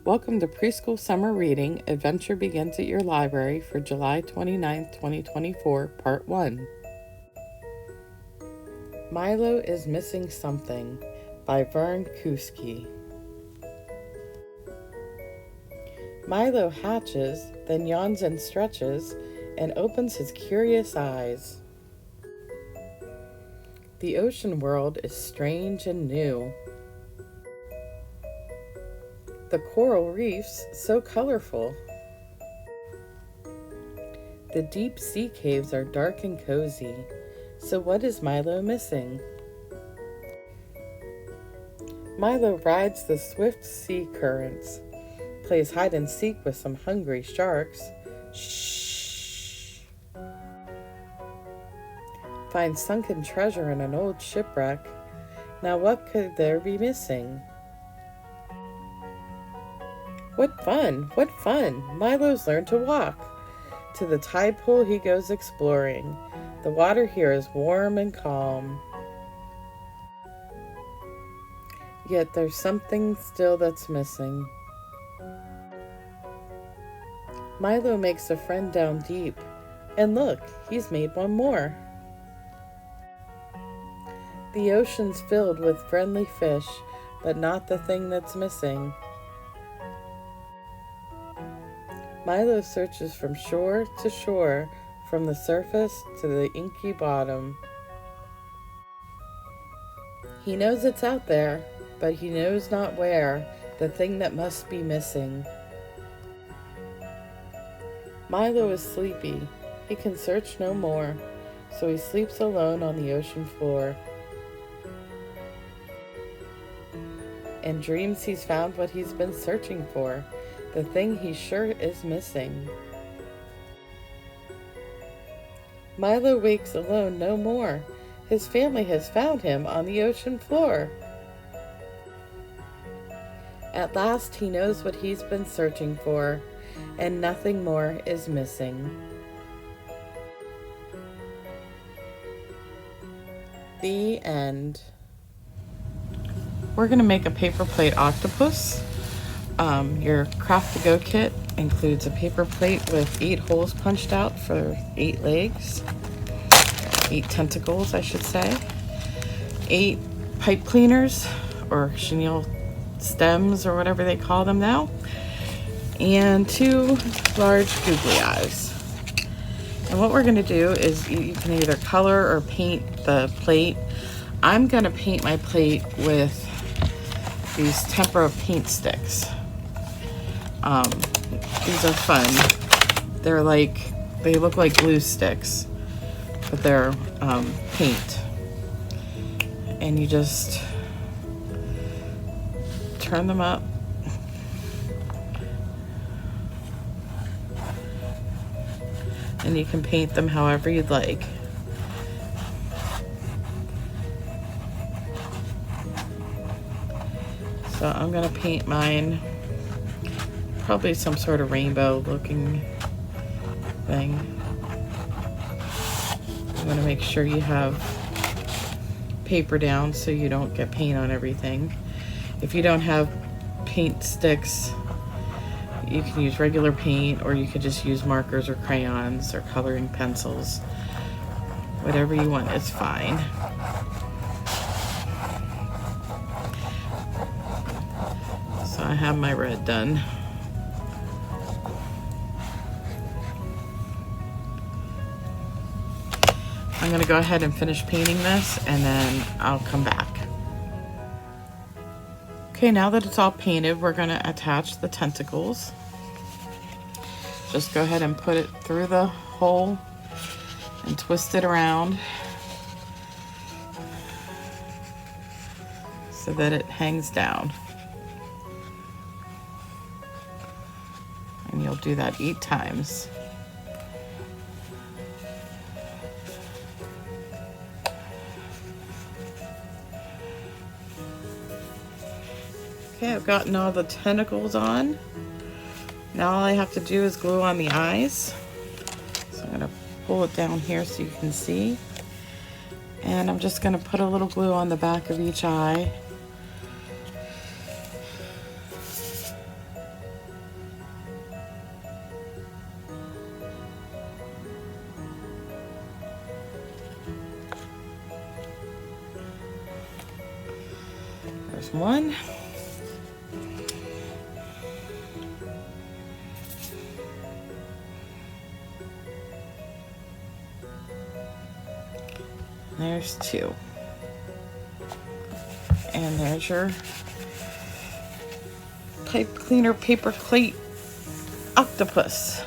Welcome to Preschool Summer Reading. Adventure begins at your library for July 29th, 2024, Part 1. Milo is Missing Something by Vern Kousky. Milo hatches, then yawns and stretches, and opens his curious eyes. The ocean world is strange and new. The coral reefs so colorful. The deep sea caves are dark and cozy. So what is Milo missing? Milo rides the swift sea currents, plays hide and seek with some hungry sharks. Shh. Finds sunken treasure in an old shipwreck. Now what could there be missing? What fun! What fun! Milo's learned to walk. To the tide pool he goes exploring. The water here is warm and calm. Yet there's something still that's missing. Milo makes a friend down deep. And look, he's made one more. The ocean's filled with friendly fish, but not the thing that's missing. Milo searches from shore to shore, from the surface to the inky bottom. He knows it's out there, but he knows not where, the thing that must be missing. Milo is sleepy. He can search no more, so he sleeps alone on the ocean floor, and dreams he's found what he's been searching for. The thing he sure is missing. Milo wakes alone no more. His family has found him on the ocean floor. At last he knows what he's been searching for, and nothing more is missing. The end. We're going to make a paper plate octopus. Your craft to go kit includes a paper plate with 8 holes punched out for 8 legs, 8 tentacles, I should say, 8 pipe cleaners or chenille stems or whatever they call them now, and 2 large googly eyes. And what we're going to do is you can either color or paint the plate. I'm going to paint my plate with these tempera paint sticks. These are fun. They look like glue sticks, but they're paint. And you just turn them up. And you can paint them however you'd like. So I'm gonna paint mine probably some sort of rainbow looking thing. You want to make sure you have paper down so you don't get paint on everything. If you don't have paint sticks, you can use regular paint, or you could just use markers or crayons or coloring pencils. Whatever you want is fine. So I have my red done. I'm going to go ahead and finish painting this, and then I'll come back. Okay, now that it's all painted, we're going to attach the tentacles. Just go ahead and put it through the hole and twist it around so that it hangs down. And you'll do that 8 times. Okay, I've gotten all the tentacles on. Now all I have to do is glue on the eyes. So I'm gonna pull it down here so you can see. And I'm just gonna put a little glue on the back of each eye. There's one. There's two. And there's your pipe cleaner paper plate octopus.